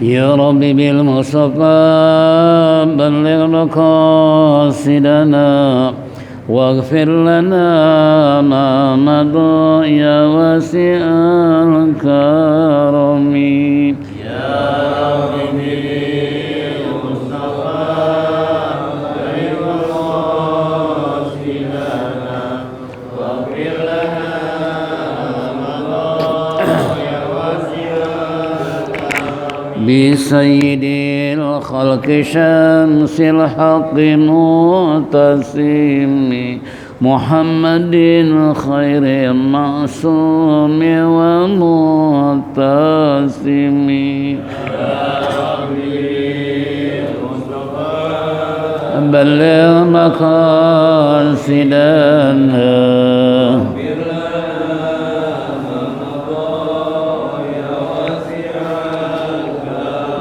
يا رب بالمصطفى بلغ مقاصدنا واغفر لنا ما مضى يا واسع الكرم يا رب بالمصطفى بلغ مقاصدنا واغفر لنا ما مضى يا واسع بسيد الخلق شمس الحق معتصم محمد خير معصوم ومعتصم بلغ مقاصدنا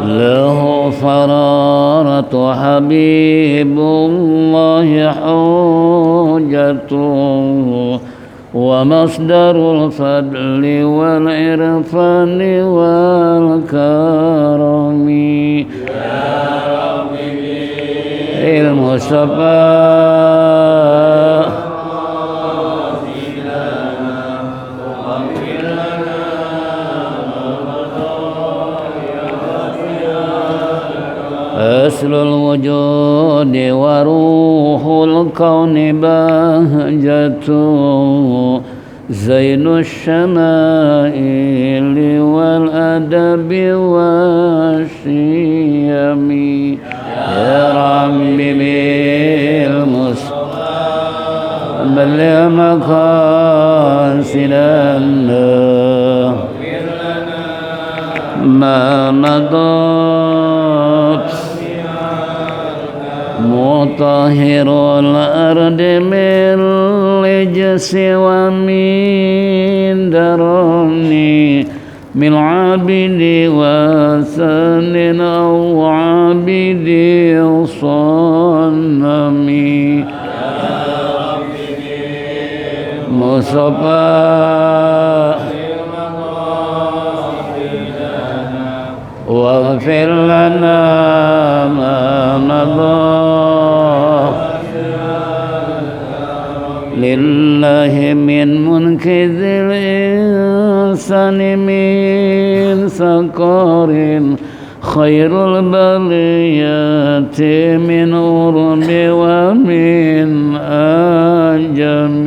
له فرارة حبيب الله حجته ومصدر الفضل والعرفان والكرم يا ربي المصطفى أصل الوجود وروح الكون بهجته زين الشمائل والأدب والشيم يا ربي بالمصطفى بلغ مقاصدنا ما مضى مطهر الأرض من رجس ومن درني من عابد وثن أو عابد صنم مصطفى واغفر لنا ما مضى لله من منكذ الإنسان من سقر خير البريات من أرب ومن أجم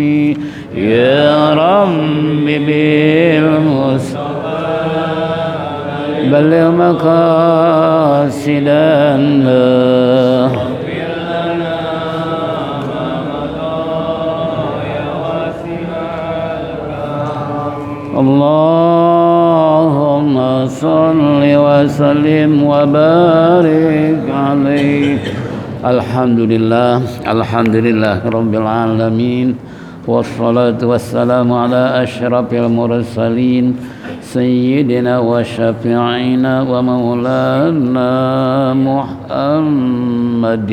يا رب بالمصطفى بلغ مقاصدنا اللهم صل وسلم وبارك عليه الحمد لله رب العالمين والصلاة والسلام على أشرف المرسلين سيدنا وشفيعنا ومولانا محمد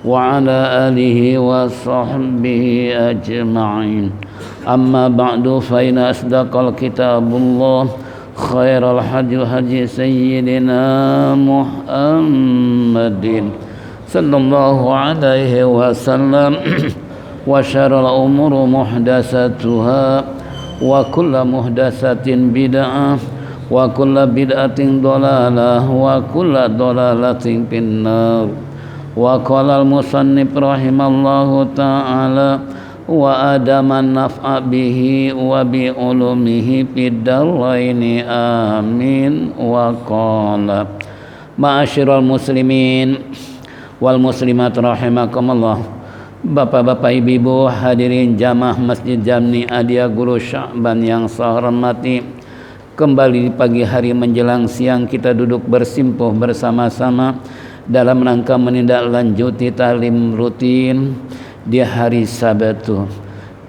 وعلى آله وصحبه أجمعين أما بعد فإن أصدق الكتاب الله خير الحديث هدي سيدنا محمد صلى الله عليه وسلم وشر الأمور محدثاتها وكل محدثة بدعة وكل بدعة ضلالة وكل ضلالة في النار وقال المصنف رحمه الله تعالى وآدم النفع به وبعلومه في الدارين آمين وقال معاشر المسلمين wal muslimat rahimakumullah. Bapak-bapak, ibu-ibu, hadirin jamaah Masjid Jami Adia Guru Sya'ban yang saya hormati, kembali di pagi hari menjelang siang kita duduk bersimpuh bersama-sama dalam rangka menindaklanjuti taklim rutin di hari Sabtu.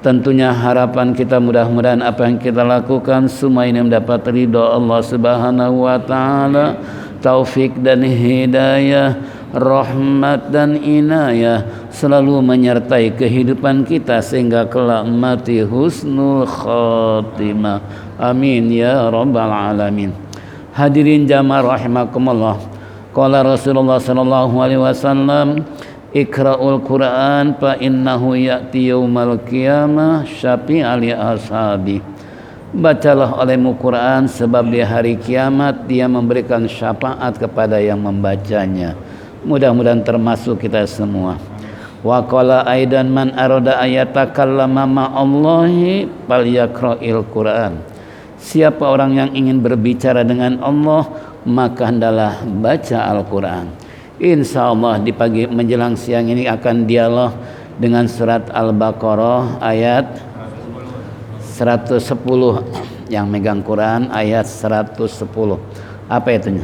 Tentunya harapan kita mudah-mudahan apa yang kita lakukan semua ini mendapat ridha Allah Subhanahu wa taala, taufik dan hidayah, rahmat dan inayah selalu menyertai kehidupan kita sehingga kelak mati husnul khatimah. Amin ya rabbal alamin. Hadirin jamaah rahimakumullah. Qala Rasulullah sallallahu alaihi wasallam, Iqra'ul Qur'an fa innahu ya'ti yaumal qiyamah syafi'a li ashabi. Bacalah olehmu Quran sebab di hari kiamat dia memberikan syafaat kepada yang membacanya. Mudah-mudahan termasuk kita semua. Wa qala aidan man arada ayatakallama ma'allahi falyaqra'il Qur'an. Siapa orang yang ingin berbicara dengan Allah, maka hendaklah baca Al-Quran. Insyaallah di pagi menjelang siang ini akan dialog dengan surat Al-Baqarah ayat 110. Yang megang Quran ayat 110. Apa itunya?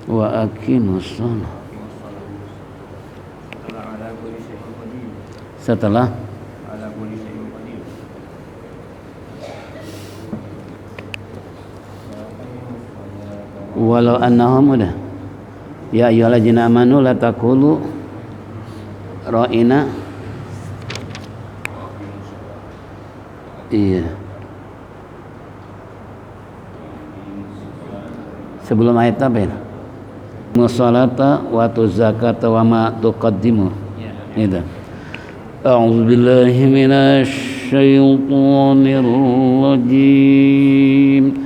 Wa aqimus shalah. Setelah walau annahum udah ya ayyuhallazina amanu la taqulu ra'ina. Iya, sebelum ayat apa ya? Musallata wa tuzakata wa ma tuqaddimu. Itu. A'udzu billahi minasy syaithanir rajim.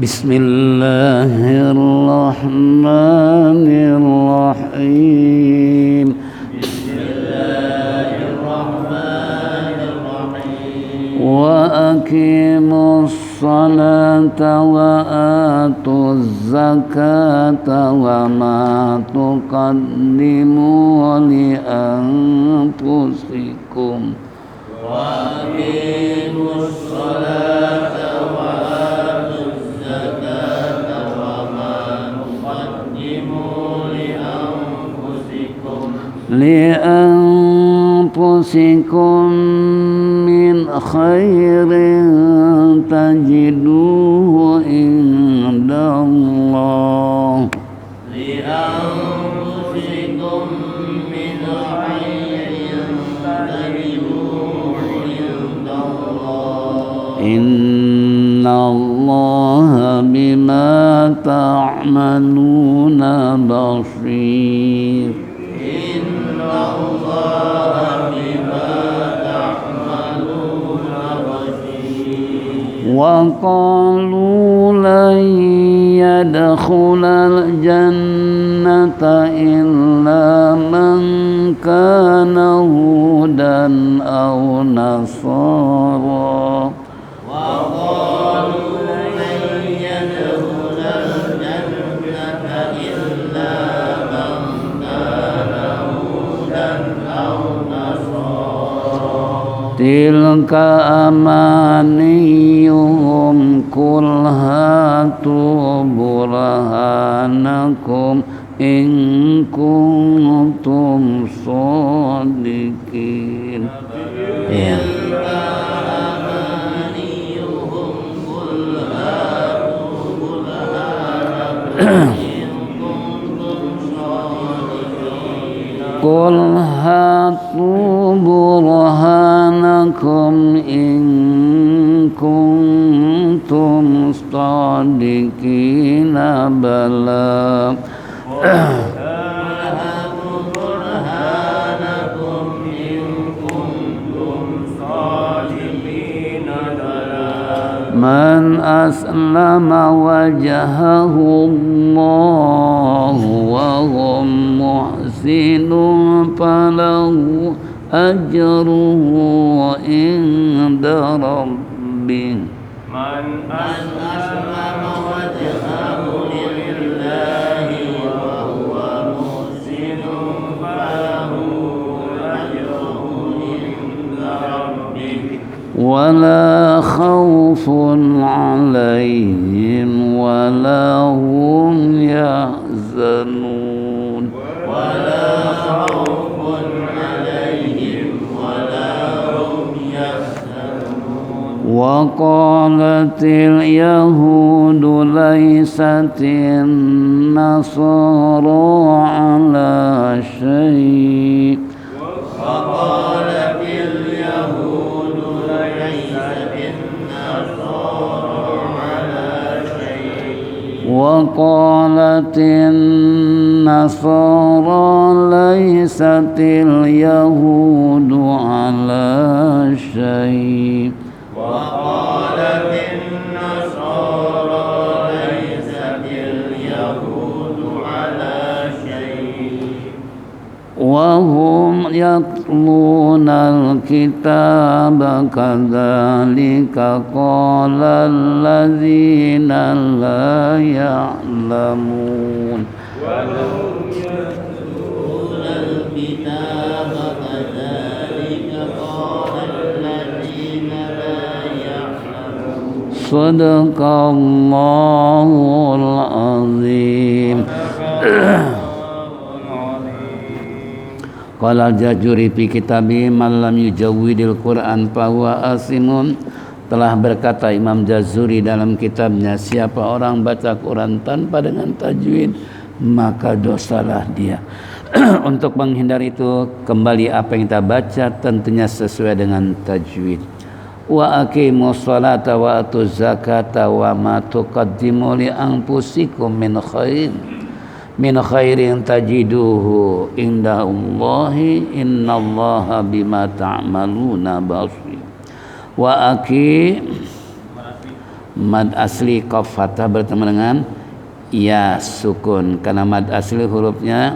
Bismillahirrahmanirrahim. Wa aqimus salata wa atuz zakata wa ma tuqaddimu li anfusikum wa aqimus salata wa atuz zakata wa ma tuqaddimu li anfusikum min khairin tajiduhu indallah li anfusikum min khairin tajiduhu indallah innallaha bima ta'maluna basir. Innallaha bima wa qalu lan yadkhulal jannata illa man kana hudan aw nasara wa qalu lan yadkhulal jannata illa man kana hudan aw nasara tilka amaniyuhum kul hatu burhanakum in kuntum shadiqin. Ya. Qul hatu burhanakum in kuntum shadiqina bala man aslama wajhahu Allah wa hum muhsinun falahu ajruhu inda rabbih. Man aslama wajhahu lillahi wa huwa muhsinun falahu ajruhu inda rabbih. Wala khawfun alaihim wala hum yahzanun. Wala khawfun alaihim wala hum yahzanun. Wa وقالت اليهود ليست النصارى على شيء وقالت اليهود ليست النصارى على شيء وقالت النصارى ليست اليهود على شيء وقالت النصارى ليست اليهود على شيء وهم يتلون الكتاب كذلك قال الذين لا يعلمون وهم يتلون الكتاب كذلك قال الذين لا يعلمون صدق الله العظيم. Qala al-Jajuri fi kitabi man lam yujawwidil Qur'an fahuwa asimun. Telah berkata Imam Jazuri dalam kitabnya, siapa orang baca Quran tanpa dengan tajwid maka dosalah dia. Untuk menghindari itu, kembali apa yang kita baca tentunya sesuai dengan tajwid. Wa aqimus sholata wa atuz zakata wa ma tuqaddimu li anfusikum min khairin tajiduhu indallahi innallaha bima ta'maluna basir. Wa aki mad asli qaf fathah bertemu dengan ya sukun, karena mad asli hurufnya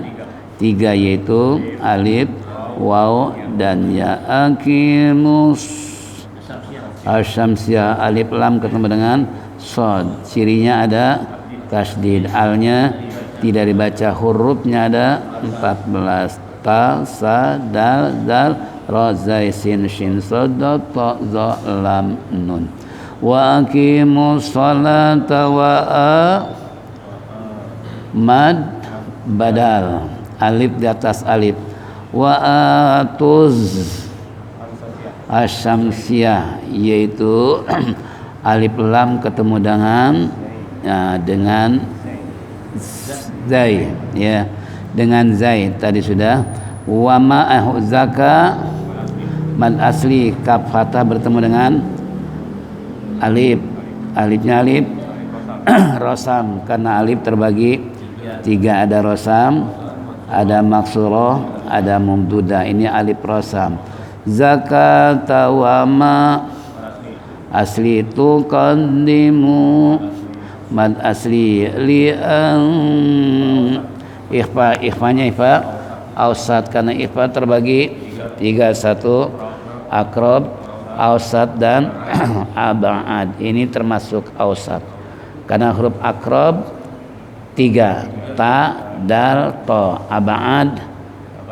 3 yaitu alif, waw dan ya. Aqimus asyamsiyah alif lam ketemu dengan shad, cirinya ada tasdid, alnya tidak dibaca, hurufnya ada 14, ta, sa, dal, zal, ra, zai, sin, shin, sad, ta, za, lam, nun. Wa aqimus salata wa mad badal, alif di atas alif. Wa atuz asyamsiyah yaitu alif lam ketemu dengan zai, ya, dengan zai tadi sudah. Wa ma zaka mad asli kaf fathah bertemu dengan alif, alifnya alif rosam, karena alif terbagi 3, ada rosam, ada maksurah, ada mumdudah. Ini alif rosam. Zakata wa ma asli tuqaddimu mad asli li'an ikhfanya ikhfa ausat, karena ikhfa terbagi 3, 1 akrab, ausat dan ab'ad. Ini termasuk ausat karena huruf akrab 3, ta, dal, to, ab'ad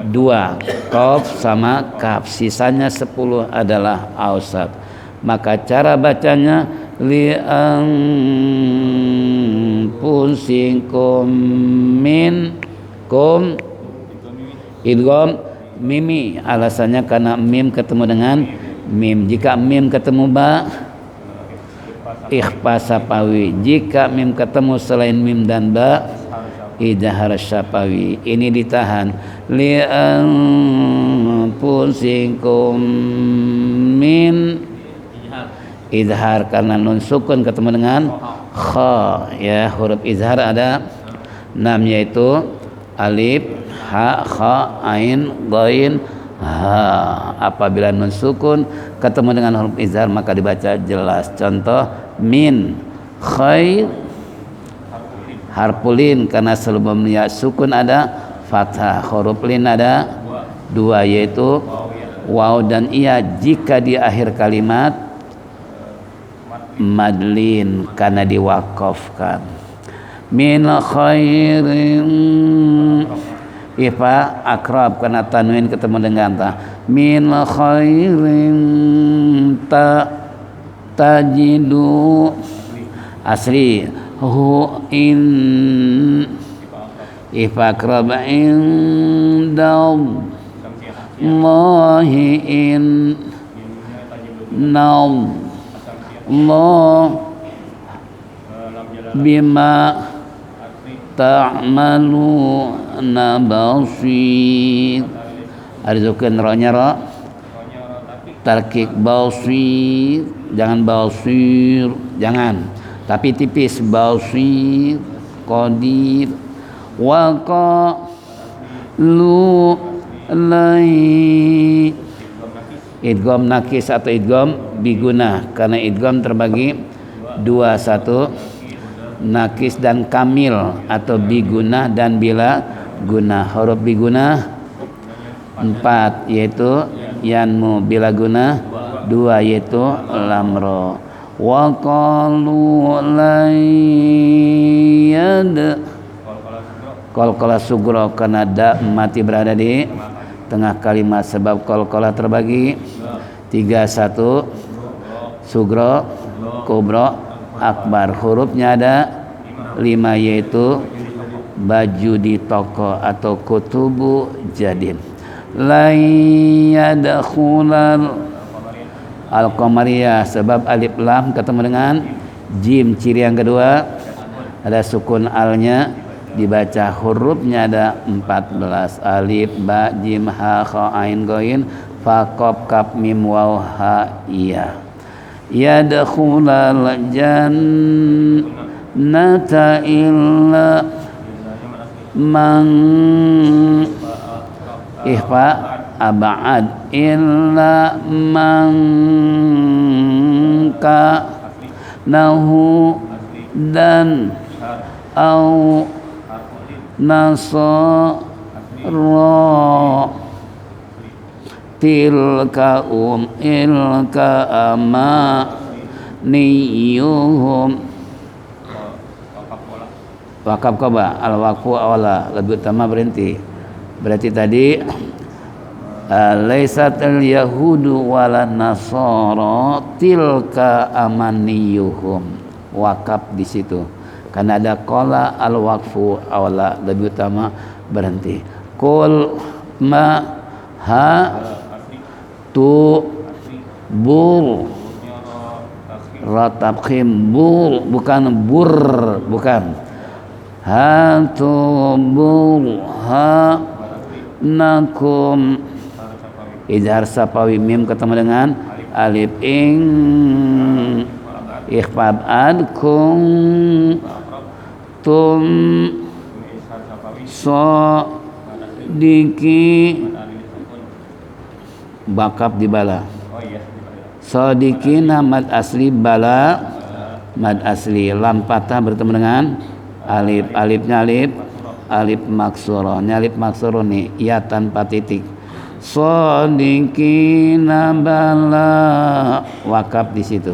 2, qaf sama kaf, sisanya 10 adalah ausat. Maka cara bacanya li'anfusikum minkum idgham mimi, alasannya karena mim ketemu dengan mim. Jika mim ketemu ba, ikhfa sapawi. Jika mim ketemu selain mim dan ba, idhar syafawi. Ini ditahan. Li'anfusikum min izhar, karena nun sukun ketemu dengan kha, ya, huruf izhar ada 6 yaitu alif, ha, kha, ain, ghain, ha. Apabila nun sukun ketemu dengan huruf izhar maka dibaca jelas. Contoh min khair harpulin, karena sebelum ya sukun ada fathah, huruf lin ada 2 yaitu waw dan iya. Jika di akhir kalimat madlin karena diwakafkan. Min khairin ifa akrab karena tanwin ketemu dengan ta. Min khairin ta tajidu asli hu in ifa akrab indal Allahi in nam Allah bima ta'maluna basir. Arzukan rohnya roh tarkik basir, jangan basir, jangan, tapi tipis basir qadir. Wa qalu lai idgham nakis atau idgham biguna, karena idgham terbagi dua, satu nakis dan kamil atau biguna dan bila guna. Huruf biguna 4 yaitu yanmu, bila guna 2 yaitu lamro. Wa qalu layyad qalqalah sugro, karena da mati berada di tengah kalimat, sebab qalqalah terbagi 3, 1 sugro, kubro, akbar. Hurufnya ada 5 yaitu baju di toko atau kutubu jadid. La yadkhulal al-qamariyah, sebab alif lam ketemu dengan jim. Ciri yang kedua ada sukun alnya, dibaca hurufnya ada 14, alif, ba, jim, ha, kha, ain, ghain, fa, qaf, kaf, mim, waw, ha, ya. Yadkhulal jannata illa man ihfa ab'ad illa man ka nahu dan au nasara tilka ilka amaniyuhum. Wakaf koba al waqfu awala, lebih utama berhenti. Berarti tadi laisatul yahudu wala nasara tilka amaniyuhum. Wakaf di situ. Karena ada qala al waqfu awla, lebih utama berhenti. Qul ma ha tu bul ratabkhim bul, bukan bur, bukan ha tu bul ha nakum. Izhar sapawi mim ketemu dengan alif ing ikhfad adkum tum so diki bakap di bala sodiki mad asli bala mad asli. Lam patah bertemu dengan alif, alifnya alif maksuro, alif maksuro nih ya tanpa titik. Sodikina bala, wakaf di situ.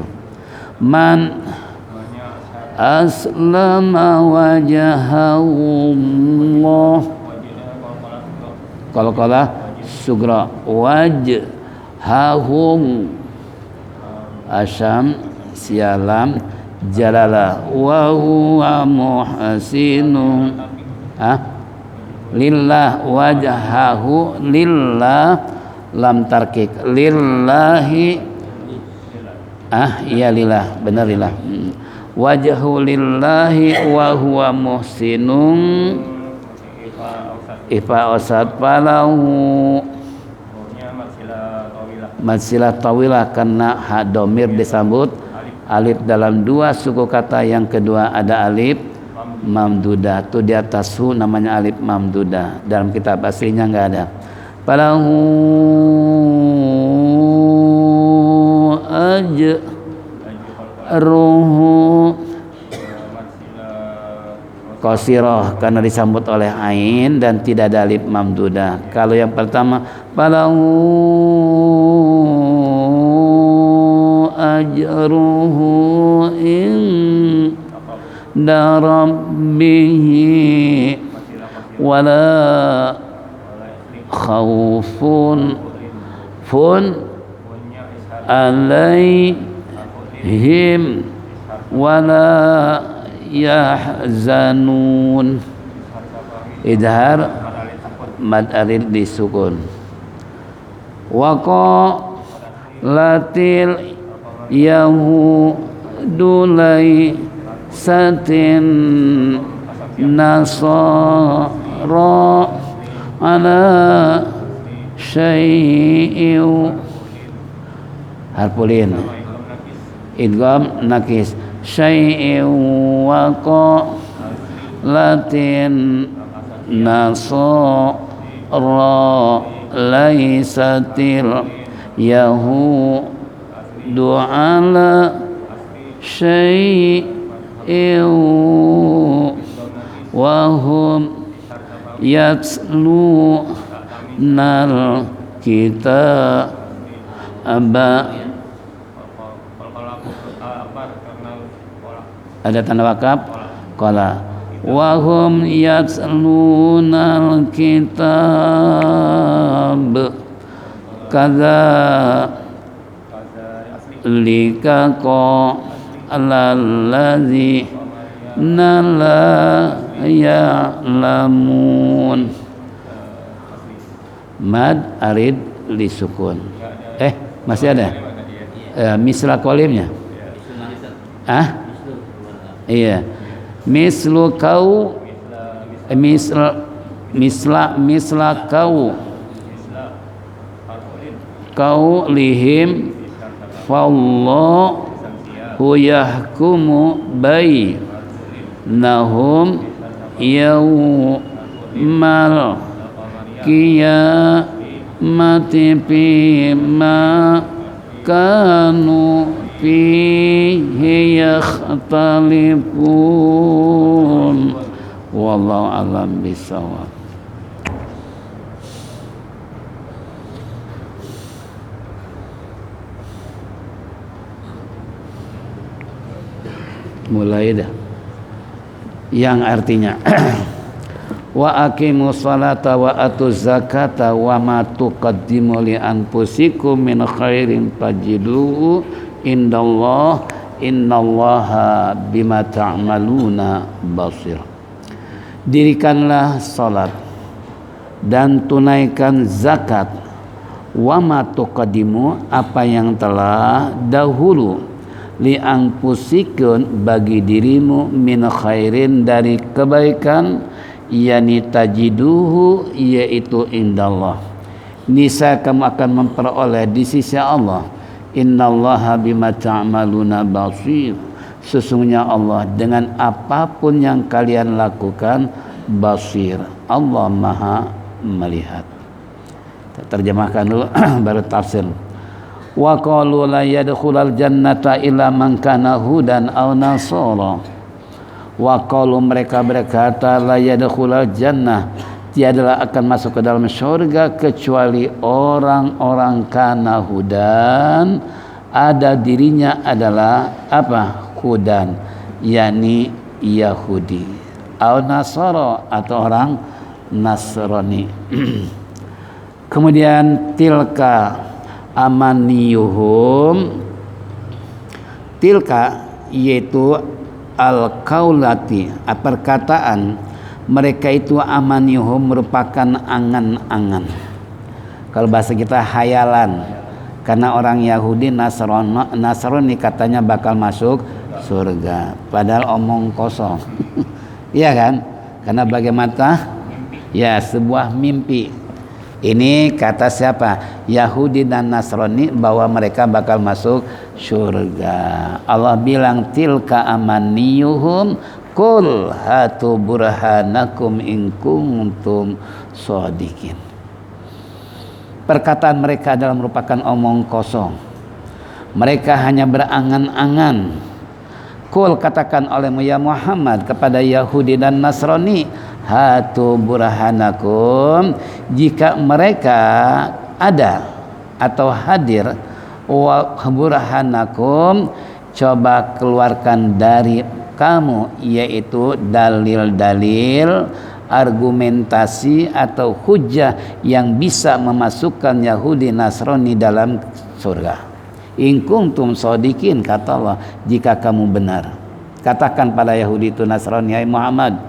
Man aslama wajahullah, kalau sugra wajhahum asyam sialam jalala wa huwa muhsinun lillah wajhahu lillah lam tarkik lillahi iya lillah, benar lillah. Wajhu lillahi wa huwa muhsinun ifa osad falahu masilah tawilah, karena hadomir disambut alif dalam dua suku kata. Yang kedua ada alif mamdudah, itu di atas hu namanya alif mamdudah. Dalam kitab aslinya enggak ada. Falahu ajruhu qasiroh, karena disambut oleh ain dan tidak ada alif mamdudah. Kalau yang pertama falahu ajruhu inda rabbihi wala khawfun alaihim wala yahzanun. Idhar mad arid disukun. Waqa latil yahudu laysatin nasara ala syai'in harpulin idgham nakis syai'in waqa latin nasara laysatil yahudu ala syai'in wa hum yatlunal kitaba. Ada tanda wakaf qala wa hum yatlunal kitab kadza lika qalalladzi la ya'lamun. Mad arid li sukun. Masih ada? Misla qalimnya. Iya. Mislu kau misla kau lihim fallahu yahkumu bainahum yaumal qiyamati fima kanu fihi yakhtalifun. Wallahu a'lam bishawab. Mulai dah. Yang artinya wa aqimus salata wa atuz zakata wa ma tuqaddimu li anfusikum min khairin tajiduhu indallah innallaha bima ta'maluna basir. Dirikanlah salat dan tunaikan zakat, wa ma tuqaddimu apa yang telah dahulu li anfusikum bagi dirimu min khairin dari kebaikan, yani tajiduhu yaitu indallah, nisa kamu akan memperoleh di sisi Allah. Innallaha bima ta'maluna basir, sesungguhnya Allah dengan apapun yang kalian lakukan basir, Allah maha melihat. Terjemahkan dulu baru tafsir. Wa qalu la yadkhulul jannata illa man kana hudan aw nasara. Wa qalu mereka berkata la yadkhulul jannah, tiadalah akan masuk ke dalam surga kecuali orang-orang kana hudan, ada dirinya adalah apa? Hudan, yakni Yahudi, aw nasara atau orang Nasrani. Kemudian tilka amaniyuhum, tilka yaitu al-qaulati, perkataan mereka itu, amaniyuhum merupakan angan-angan. Kalau bahasa kita hayalan, karena orang Yahudi Nasrani katanya bakal masuk surga, padahal omong kosong. Iya kan? Karena bagaimana? Ya, sebuah mimpi. Ini kata siapa? Yahudi dan Nasrani bahwa mereka bakal masuk surga. Allah bilang tilka amaniyuhum qul hatu burhanakum in kuntum shadiqin. Perkataan mereka adalah merupakan omong kosong. Mereka hanya berangan-angan. Qul, katakan olehmu ya Muhammad kepada Yahudi dan Nasrani, hatu burhanakum, jika mereka ada atau hadir, wa burhanakum, coba keluarkan dari kamu, yaitu dalil-dalil, argumentasi atau hujah yang bisa memasukkan Yahudi Nasrani dalam surga. In kuntum shadiqin, kata Allah, jika kamu benar. Katakan pada Yahudi itu Nasrani, hai Muhammad,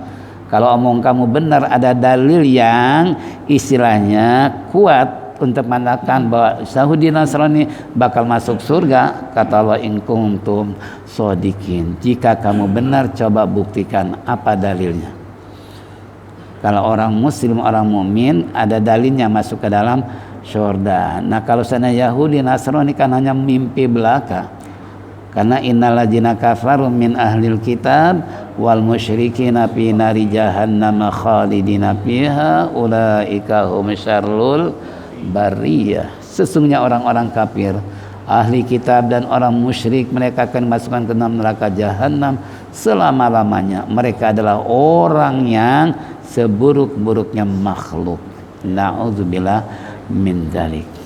kalau omong kamu benar, ada dalil yang istilahnya kuat untuk mengatakan bahwa Yahudi Nasrani bakal masuk surga, kata Allah, in kuntum shodiqin, jika kamu benar coba buktikan. Apa dalilnya? Kalau orang muslim, orang mukmin, ada dalilnya masuk ke dalam surga. Nah kalau sana Yahudi Nasrani kan hanya mimpi belaka. Karena innalladzina kafaru min ahlil kitab wal musyrikina fi nari jahannam khalidina fiha ulaika hum syarrul bariyah. Sesungguhnya orang-orang kafir, ahli kitab dan orang musyrik, mereka akan dimasukkan ke dalam neraka jahanam selama-lamanya. Mereka adalah orang yang seburuk-buruknya makhluk. Na'udzubillah min dzalik.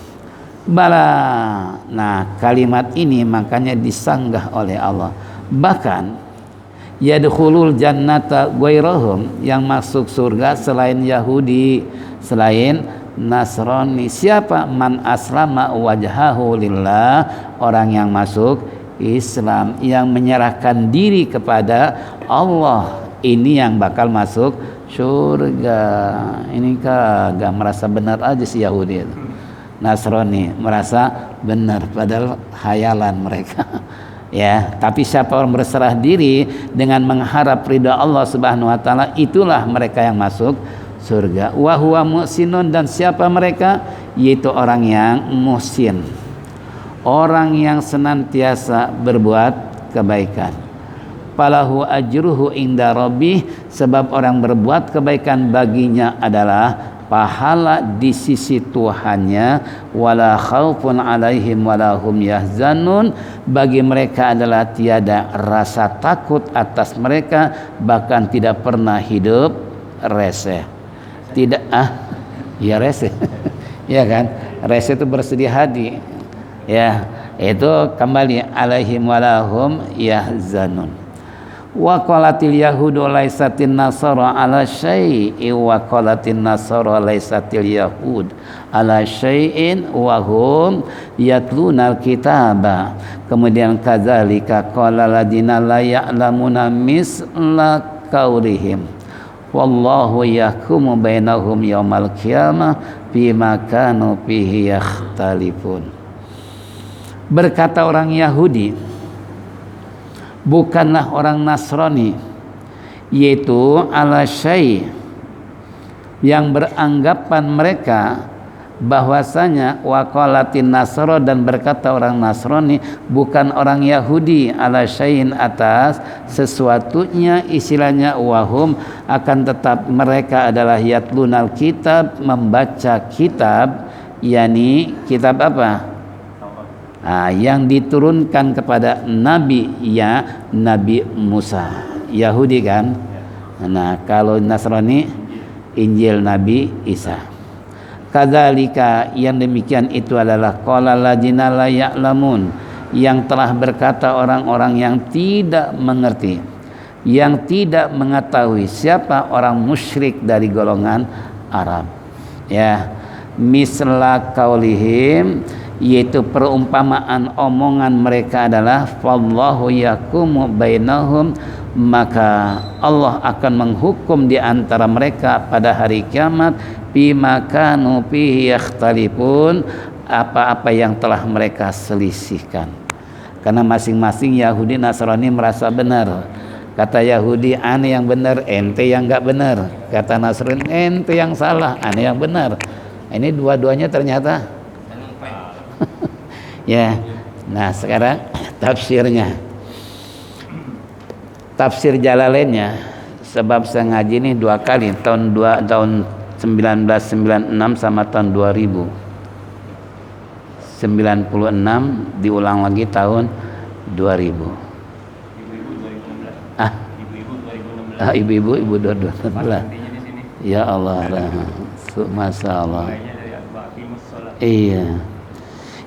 Bala. Nah kalimat ini makanya disanggah oleh Allah. Bahkan yadkhulul jannata ghairahum, yang masuk surga selain Yahudi, selain Nasrani. Siapa? Man aslama wajhahu lillah, orang yang masuk Islam, yang menyerahkan diri kepada Allah, ini yang bakal masuk surga. Ini kagak merasa benar aja si Yahudi itu. Nasrani merasa benar padahal khayalan mereka. Ya, tapi siapa orang berserah diri dengan mengharap ridha Allah Subhanahu wa taala, itulah mereka yang masuk surga. Wa huwa muhsinun, dan siapa mereka? Yaitu orang yang muhsin, orang yang senantiasa berbuat kebaikan. Falahu ajruhu inda rabbih, sebab orang berbuat kebaikan baginya adalah pahala di sisi Tuhannya. Wala khaufun alaihim wala hum yahzanun, bagi mereka adalah tiada rasa takut atas mereka, bahkan tidak pernah hidup reseh. Tidak ya reseh. Ya kan? Reseh itu bersedih hati. Ya, itu kembali alaihim wala hum yahzanun. Wa qalatil yahudu laisatin nasara ala syai'in wa qalatin nasara laisatil yahud ala syai'in wa hum yatlunal kitaba. Kemudian kadzalika qala ladina la ya'lamuna misla qaulihim wallahu yahkumu bainahum yaumal qiyamah bima kanu fihi yakhtalifun. Berkata orang Yahudi, bukanlah orang Nasrani, yaitu ala syai', yang beranggapan mereka bahwasanya waqalatin nasara, dan berkata orang Nasrani, bukan orang Yahudi, ala syai'in, atas sesuatunya, istilahnya wahum, akan tetap mereka adalah yatlunal kitab, membaca kitab, yakni kitab apa? Yang diturunkan kepada Nabi, ya Nabi Musa. Yahudi kan. Nah kalau Nasrani Injil Nabi Isa. Kadzalika, yang demikian itu adalah qala ladzina la ya'lamun, yang telah berkata orang-orang yang tidak mengerti, yang tidak mengetahui. Siapa? Orang musyrik dari golongan Arab. Ya, misla qaulihim, yaitu perumpamaan omongan mereka adalah fallahu yakumu bainahum, maka Allah akan menghukum di antara mereka pada hari kiamat bima kanu fihi yakhtalifun, apa-apa yang telah mereka selisihkan. Karena masing-masing Yahudi Nasrani merasa benar. Kata Yahudi, ane yang benar, ente yang enggak benar. Kata Nasrani, ente yang salah, ane yang benar. Ini dua-duanya ternyata ya. Nah sekarang tafsirnya, tafsir Jalalainnya, sebab saya ngaji ini dua kali, tahun 1996 sama tahun 2000. 96 diulang lagi tahun 2000. Ibu-ibu 2016. Ya Allah, masya Allah. Iya.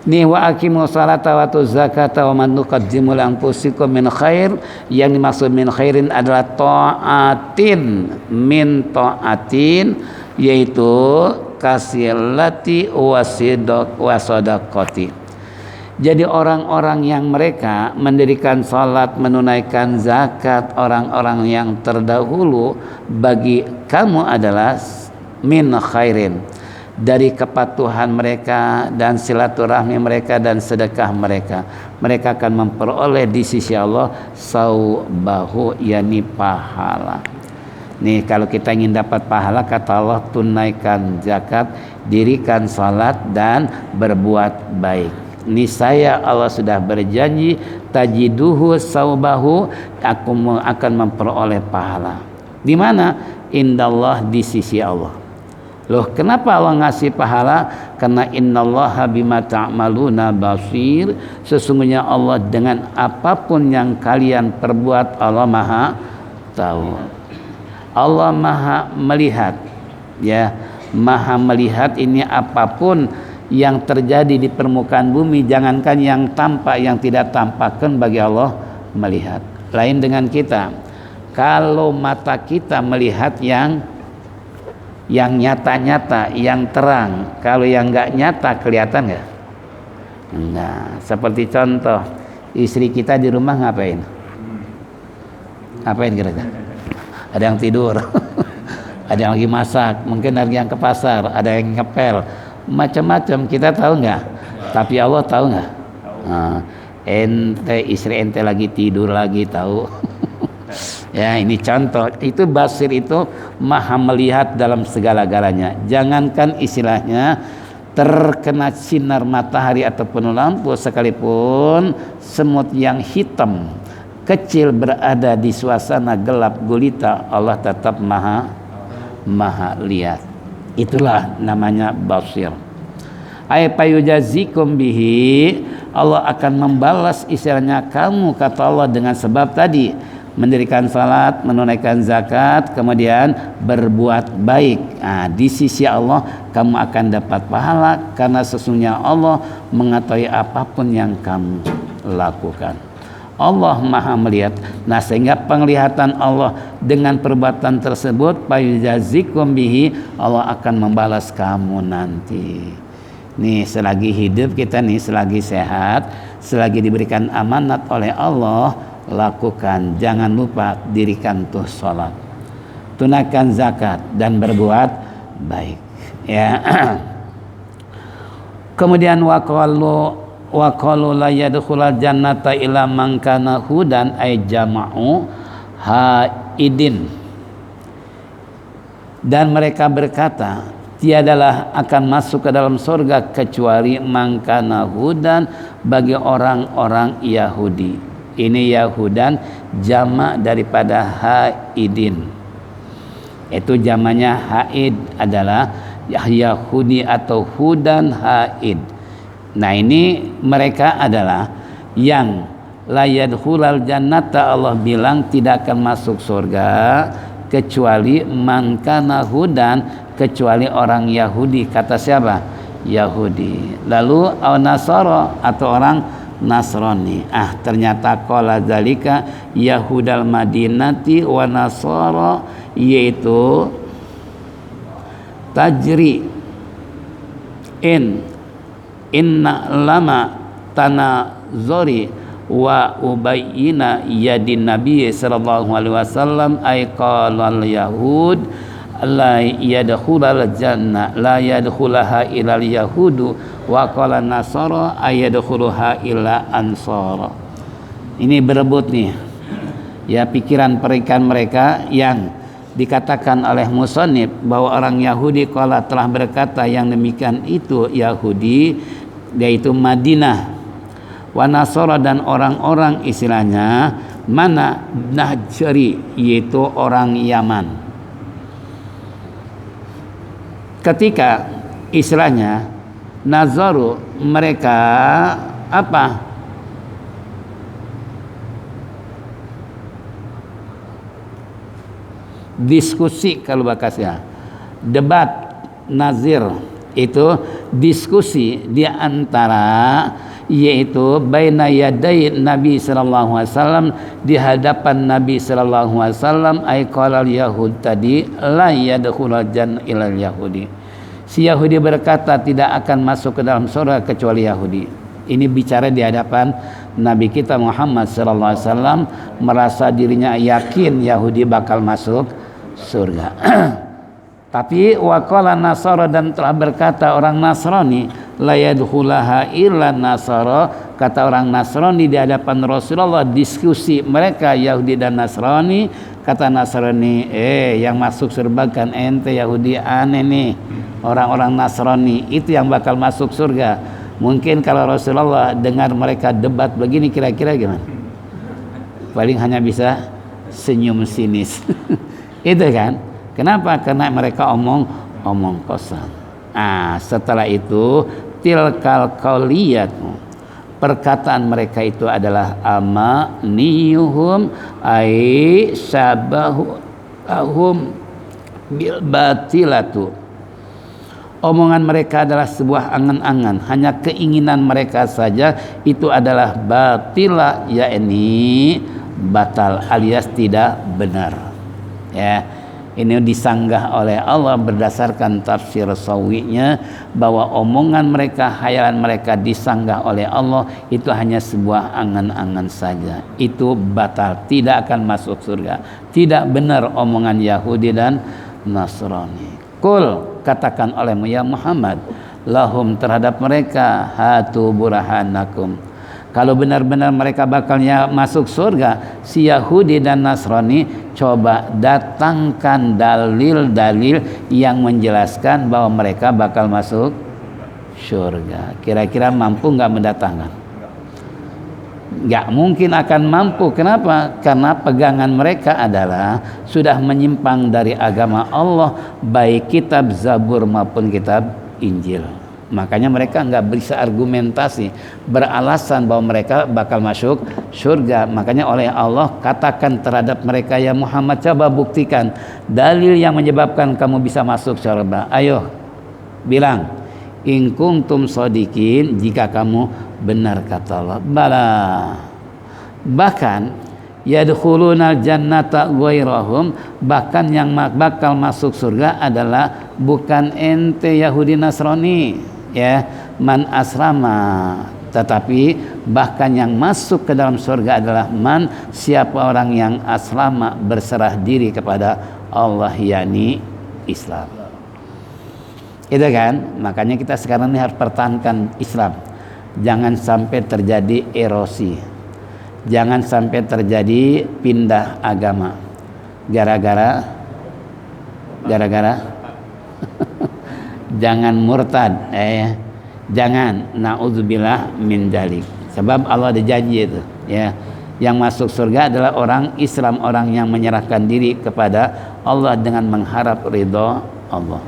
Ini wa aqimus salata wa tuz zakata wa man tuqaddimu li anfusikum min khair, yang dimaksud min khairin adalah ta'atin, min ta'atin, yaitu kasilati wasadaqati. Jadi orang-orang yang mereka mendirikan salat, menunaikan zakat, orang-orang yang terdahulu bagi kamu adalah min khairin, dari kepatuhan mereka dan silaturahmi mereka dan sedekah mereka, mereka akan memperoleh di sisi Allah saubahu, yakni pahala. Nih, kalau kita ingin dapat pahala, kata Allah, tunaikan zakat, dirikan salat, dan berbuat baik. Niscaya Allah sudah berjanji, tajiduhu saubahu, aku akan memperoleh pahala. Di mana? Indallah, di sisi Allah. Loh, kenapa Allah ngasih pahala? Karena innallaha bima ta'maluna basir. Sesungguhnya Allah dengan apapun yang kalian perbuat, Allah Maha tahu. Allah Maha melihat, ya, Maha melihat ini apapun yang terjadi di permukaan bumi, jangankan yang tampak, yang tidak tampak kan bagi Allah melihat. Lain dengan kita. Kalau mata kita melihat yang nyata-nyata, yang terang, kalau yang nggak nyata kelihatan nggak? Enggak. Seperti contoh, istri kita di rumah ngapain? Ngapain kira-kira? Ada yang tidur, ada yang lagi masak, mungkin ada yang ke pasar, ada yang ngepel, macam-macam. Kita tahu nggak? Tapi Allah tahu nggak? Nah, istri ente lagi tidur lagi tahu. Ya, ini contoh. Itu basir, itu maha melihat dalam segala-galanya. Jangankan istilahnya terkena sinar matahari ataupun lampu, sekalipun semut yang hitam kecil berada di suasana gelap gulita, Allah tetap maha lihat. Itulah namanya basir. Ay payujazikum bihi, Allah akan membalas istilahnya kamu, kata Allah, dengan sebab tadi mendirikan salat, menunaikan zakat, kemudian berbuat baik. Nah, di sisi Allah kamu akan dapat pahala, karena sesungguhnya Allah mengetahui apapun yang kamu lakukan. Allah maha melihat. Nah, sehingga penglihatan Allah dengan perbuatan tersebut, payujazikum bihi, Allah akan membalas kamu nanti. Nih, selagi hidup kita nih, selagi sehat, selagi diberikan amanat oleh Allah, lakukan. Jangan lupa dirikan tuh sholat, tunaikan zakat, dan berbuat baik, ya. Kemudian wa qalu la yadkhulul jannata illa man kana hudan ay jama'u haidin, dan mereka berkata, tiadalah akan masuk ke dalam surga kecuali man kana hudan, bagi orang-orang Yahudi. Ini Yahudan jamak daripada haidin. Itu jamaknya haid adalah Yahudi atau hudan haid. Nah, ini mereka adalah yang la yadkhulal jannata, Allah bilang tidak akan masuk surga kecuali man kana hudan, kecuali orang Yahudi. Kata siapa? Yahudi. Lalu au nasara, atau orang Nasrani. Ternyata qala zalika Yahudal Madinati wa Nasara, yaitu tajri inna lama tanazori wa ubayyina yadin Nabi sallallahu alaihi wasallam ay qalal yahud la yadkhulul jannah la yadkhulaha ilal yahudu wa qala nasara ay yadkhuluha illa ansara. Ini berebut nih, ya, pikiran perikan mereka yang dikatakan oleh musannif bahwa orang Yahudi qala telah berkata yang demikian itu Yahudi, yaitu Madinah, wa Nasara, dan orang-orang istilahnya mana Najri, yaitu orang Yaman. Ketika istilahnya Nazaru, mereka apa? Diskusi, kalau bakasnya debat. Nazir itu diskusi di antara, yaitu baina yaday Nabi sallallahu alaihi wasallam, di hadapan Nabi sallallahu alaihi wasallam, ay qalal yahud tadi la yadkhulul jannah ilal yahudi. Si Yahudi berkata tidak akan masuk ke dalam surga kecuali Yahudi. Ini bicara di hadapan Nabi kita Muhammad sallallahu alaihi wasallam, merasa dirinya yakin Yahudi bakal masuk surga. Tapi waqala Nasara, dan telah berkata orang Nasrani, la yadkhulaha illa Nasara, kata orang Nasrani di hadapan Rasulullah, diskusi mereka Yahudi dan Nasrani. Kata Nasrani, yang masuk surga kan ente Yahudi, aneh nih. Orang-orang Nasrani itu yang bakal masuk surga. Mungkin kalau Rasulullah dengar mereka debat begini, kira-kira gimana? Paling hanya bisa senyum sinis. Itu kan. Kenapa? Karena mereka omong kosong. Setelah itu tilkal qauliyat, perkataan mereka itu adalah amaniyuhum ai syabahum bil batilatu. Omongan mereka adalah sebuah angan-angan, hanya keinginan mereka saja itu adalah batila, yakni batal alias tidak benar. Ya, ini disanggah oleh Allah berdasarkan tafsir sawinya bahwa omongan mereka, hayalan mereka disanggah oleh Allah itu hanya sebuah angan-angan saja. Itu batal, tidak akan masuk surga. Tidak benar omongan Yahudi dan Nasrani. Qul, katakan olehmu ya Muhammad, lahum, terhadap mereka, hatu burhanakum. Kalau benar-benar mereka bakalnya masuk surga, si Yahudi dan Nasrani, coba datangkan dalil-dalil yang menjelaskan bahwa mereka bakal masuk surga. Kira-kira mampu nggak mendatangkan? Nggak mungkin akan mampu. Kenapa? Karena pegangan mereka adalah sudah menyimpang dari agama Allah, baik kitab Zabur maupun kitab Injil. Makanya mereka nggak bisa argumentasi, beralasan bahwa mereka bakal masuk surga. Makanya oleh Allah katakan terhadap mereka, ya Muhammad, coba buktikan dalil yang menyebabkan kamu bisa masuk surga. Ayo bilang, in kuntum shodiqin, jika kamu benar, kata Allah. Bala, bahkan yadkhulunal jannata ghairahum, bahkan yang bakal masuk surga adalah bukan ente Yahudi Nasrani, ya, man asrama, tetapi bahkan yang masuk ke dalam surga adalah man, siapa orang yang aslama, berserah diri kepada Allah, yakni Islam. Itu kan, makanya kita sekarang ini harus pertahankan Islam. Jangan sampai terjadi erosi, jangan sampai terjadi pindah agama gara-gara jangan murtad, jangan, naudzubillah min dzalik. Sebab Allah ada janji itu, ya, yang masuk surga adalah orang Islam, orang yang menyerahkan diri kepada Allah dengan mengharap ridha Allah.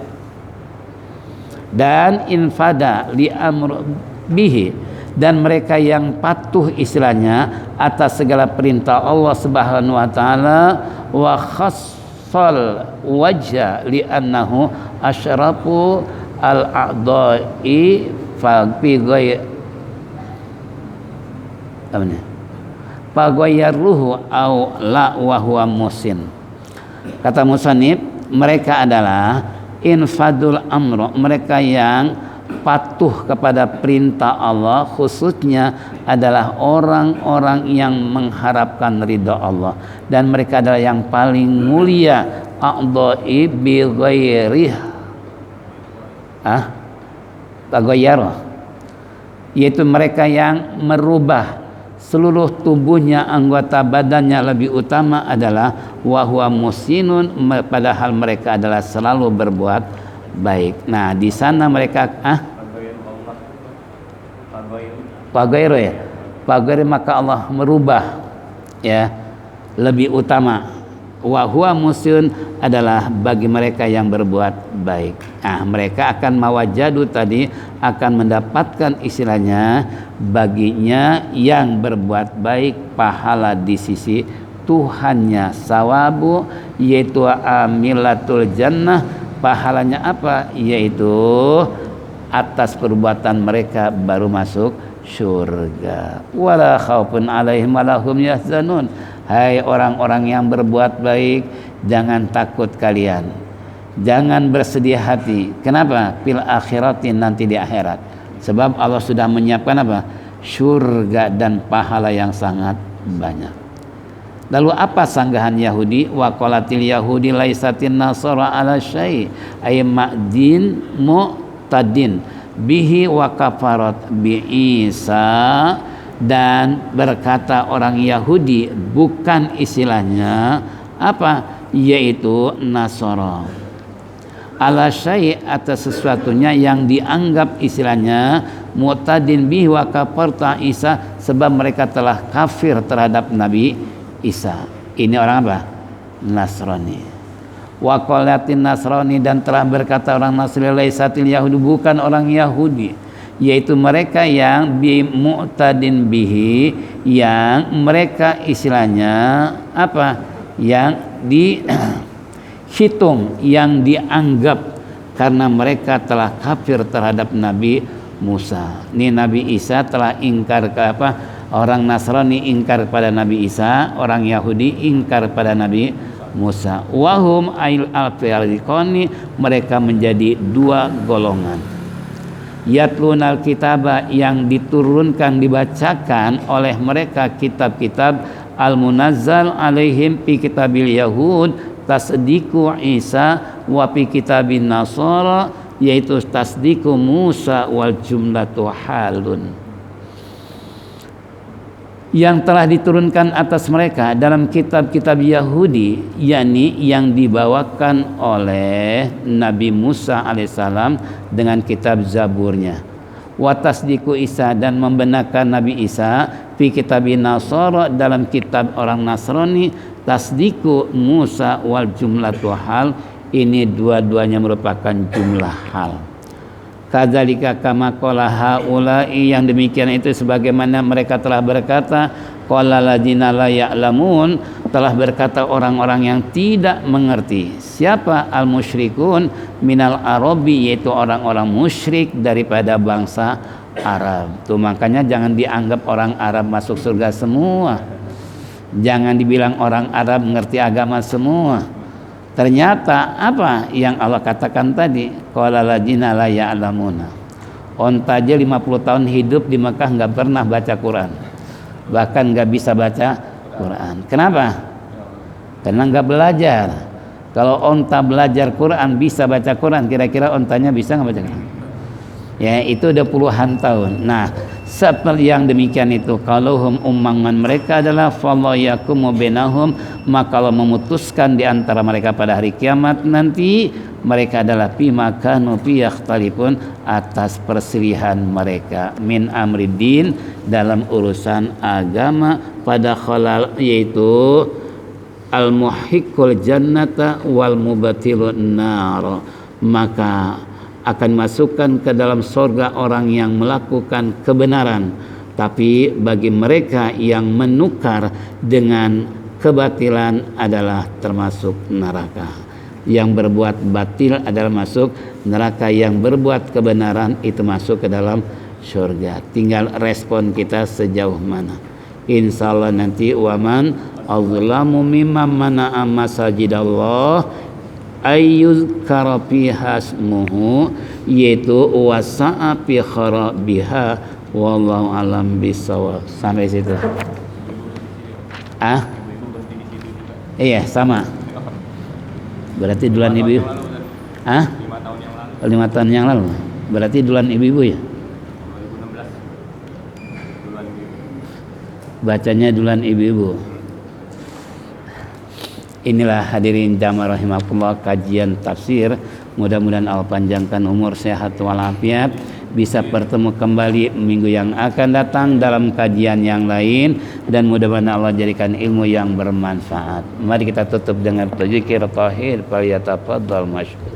Dan infada li amr bihi, dan mereka yang patuh istilahnya atas segala perintah Allah Subhanahu wa taala, wa khassal wajha li annahu asyrafu al a'dha'i fa fi ghayr paghayaruhu au la wa huwa musin. Kata musannif, mereka adalah infadul amro, mereka yang patuh kepada perintah Allah, khususnya adalah orang-orang yang mengharapkan ridha Allah, dan mereka adalah yang paling mulia a'dha'i bi ghairih tagayyara, yaitu mereka yang merubah seluruh tubuhnya, anggota badannya, lebih utama adalah wa huwa musinun, padahal mereka adalah selalu berbuat baik. Nah, di sana mereka pagairu, ya, pagairu, maka Allah merubah, ya, lebih utama. Wa huwa musyun adalah bagi mereka yang berbuat baik. Mereka akan mawajadu tadi, akan mendapatkan istilahnya baginya yang berbuat baik pahala di sisi Tuhannya, sawabu, yaitu amilatul jannah, pahalanya apa? Yaitu atas perbuatan mereka baru masuk surga. Wala khaufun alaihim walahum yahzanun. Hai orang-orang yang berbuat baik, jangan takut kalian, jangan bersedih hati. Kenapa? Fil akhiratin, nanti di akhirat. Sebab Allah sudah menyiapkan apa? Surga dan pahala yang sangat banyak. Lalu apa sanggahan Yahudi? Wa qalatil yahudi laisatin nasara ala syai ay ma'din mu'tadin bihi wa kafarat bi Isa, dan berkata orang Yahudi bukan istilahnya apa, yaitu Nasara, ala syai' atas sesuatunya yang dianggap istilahnya mu'tadin bihi wa kafarta Isa, sebab mereka telah kafir terhadap Nabi Isa. Ini orang apa? Nasrani. Wa qalatin Nasrani, dan telah berkata orang Nasrani laisatil Yahudi, bukan orang Yahudi, yaitu mereka yang bi mu'tadin bihi, yang mereka istilahnya apa, yang dihitung, yang dianggap karena mereka telah kafir terhadap Nabi Musa. Ini Nabi Isa telah ingkar ke apa? Orang Nasrani ingkar pada Nabi Isa, orang Yahudi ingkar pada Nabi Musa. Wahum ail al-fariqani, mereka menjadi dua golongan. Yatlunal kitaba, yang diturunkan dibacakan oleh mereka kitab-kitab al-munazzal alaihim fi kitabil yahud tasdiqu Isa wa fi kitabin nasara, yaitu tasdiqu Musa wal jumlatu halun, yang telah diturunkan atas mereka dalam kitab-kitab Yahudi, yakni yang dibawakan oleh Nabi Musa alaihissalam dengan kitab Zaburnya. Wa tasdiqu Isa, dan membenarkan Nabi Isa fi kitabin Nasara, dalam kitab orang Nasrani, tasdiqu Musa wal jumlatu hal, ini dua-duanya merupakan jumlah hal. Kadzalika kama qala haula'i, yang demikian itu sebagaimana mereka telah berkata, qala ladina la ya'lamun, telah berkata orang-orang yang tidak mengerti. Siapa? Al musyrikun minal arabi, yaitu orang-orang musyrik daripada bangsa Arab. Tuh makanya jangan dianggap orang Arab masuk surga semua. Jangan dibilang orang Arab mengerti agama semua. Ternyata apa yang Allah katakan tadi, qala ladina la ya'lamuna. Onta aja 50 tahun hidup di Mekah nggak pernah baca Quran, bahkan nggak bisa baca Quran. Kenapa? Karena nggak belajar. Kalau onta belajar Quran, bisa baca Quran, kira-kira ontanya bisa nggak baca Quran? Ya, itu udah puluhan tahun. Nah, seperti yang demikian itu, kalau ummangan mereka adalah fallayakum bainahum, maka Allah memutuskan di antara mereka pada hari kiamat nanti, mereka adalah bima kanu fi yakhtalifun, atas perselisihan mereka min amriddin, dalam urusan agama, pada khalal, yaitu al muhiqqul jannata wal mubatilun nar, maka akan masukkan ke dalam surga orang yang melakukan kebenaran, tapi bagi mereka yang menukar dengan kebatilan adalah termasuk neraka. Yang berbuat batil adalah masuk neraka, yang berbuat kebenaran itu masuk ke dalam surga. Tinggal respon kita sejauh mana. Insyaallah nanti waman azlamu mimman mana'a masajidallah ayyuzkara fiha ismuhu, yaitu wasa'a fi kharabiha, wallahu alam bisawab. Sampai situ. Iya, sama. Berarti duluan ibu. 5 tahun yang lalu. Berarti duluan ibu ya. 2016 bacanya duluan ibu-ibu. Inilah hadirin jamaah rahimakumullah, kajian tafsir. Mudah-mudahan Allah panjangkan umur, sehat walafiat, bisa bertemu kembali minggu yang akan datang dalam kajian yang lain, dan mudah-mudahan Allah jadikan ilmu yang bermanfaat. Mari kita tutup dengan zikir tauhid, falyatafaddal masykur.